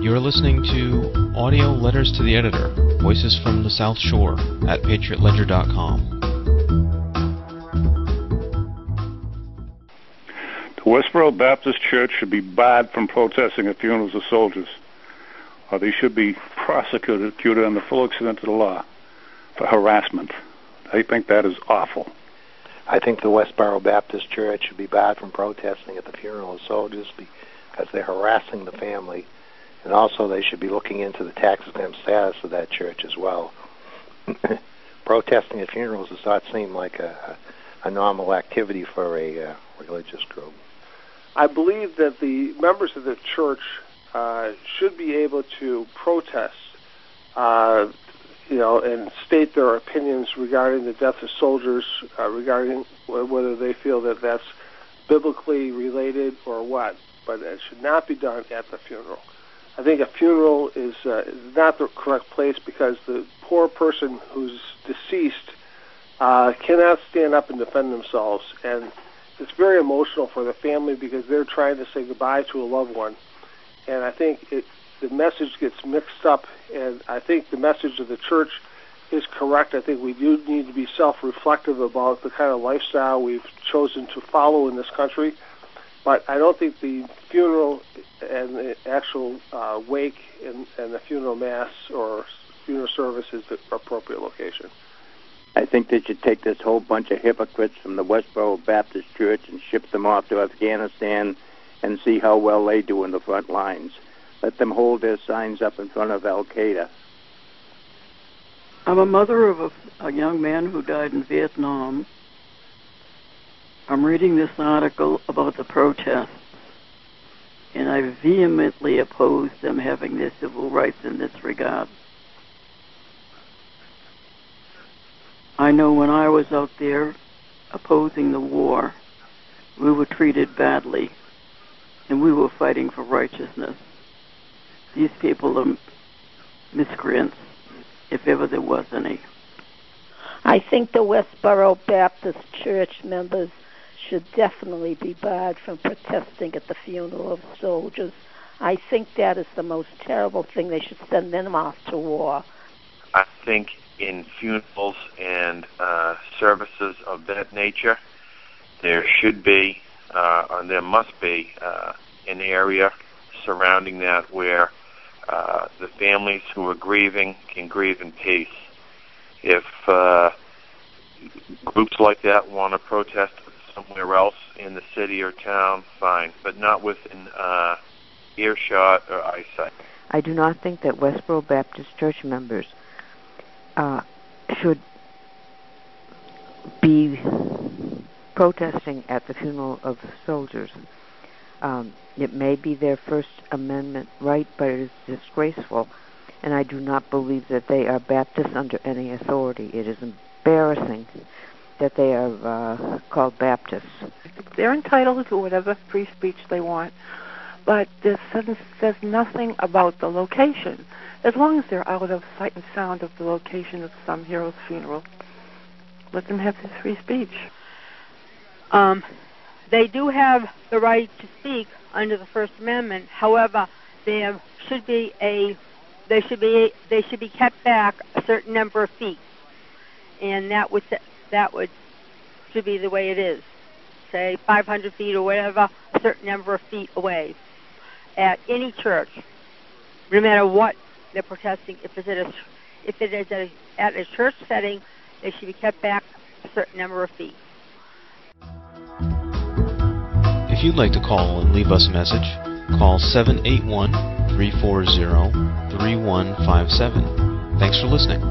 You're listening to Audio Letters to the Editor, Voices from the South Shore at PatriotLedger.com. The Westboro Baptist Church should be barred from protesting at funerals of soldiers, or they should be prosecuted on the full extent of the law for harassment. I think that is awful. I think the Westboro Baptist Church should be barred from protesting at the funeral of soldiers because they're harassing the family, and also they should be looking into the tax-exempt status of that church as well. Protesting at funerals does not seem like a normal activity for a religious group. I believe that the members of the church should be able to protest, and state their opinions regarding the death of soldiers, regarding whether they feel that that's biblically related or what. But it should not be done at the funeral. I think a funeral is not the correct place because the poor person who's deceased cannot stand up and defend themselves, and it's very emotional for the family because they're trying to say goodbye to a loved one. And I think the message gets mixed up, and I think the message of the church is correct. I think we do need to be self-reflective about the kind of lifestyle we've chosen to follow in this country. But I don't think the funeral and the actual wake and the funeral mass or funeral service is the appropriate location. I think they should take this whole bunch of hypocrites from the Westboro Baptist Church and ship them off to Afghanistan and see how well they do in the front lines. Let them hold their signs up in front of Al-Qaeda. I'm a mother of a young man who died in Vietnam. I'm reading this article about the protests, and I vehemently oppose them having their civil rights in this regard. I know when I was out there opposing the war, we were treated badly, and we were fighting for righteousness. These people are miscreants, if ever there was any. I think the Westboro Baptist Church members should definitely be barred from protesting at the funeral of soldiers. I think that is the most terrible thing. They should send them off to war. I think in funerals and services of that nature, there should be, or there must be, an area surrounding that where the families who are grieving can grieve in peace. If groups like that want to protest somewhere else in the city or town, fine, but not within earshot or eyesight. I do not think that Westboro Baptist Church members should be protesting at the funeral of soldiers. It may be their First Amendment right, but it is disgraceful, and I do not believe that they are Baptists under any authority. It is embarrassing that they are called Baptists. They're entitled to whatever free speech they want, but this sentence says nothing about the location. As long as they're out of sight and sound of the location of some hero's funeral, let them have this free speech. They do have the right to speak under the First Amendment. However, there should be they should be kept back a certain number of feet, and that should be the way it is. Say 500 feet or whatever, a certain number of feet away at any church, no matter what they're protesting. If it is at a church setting, they should be kept back a certain number of feet. If you'd like to call and leave us a message, call 781-340-3157. Thanks for listening.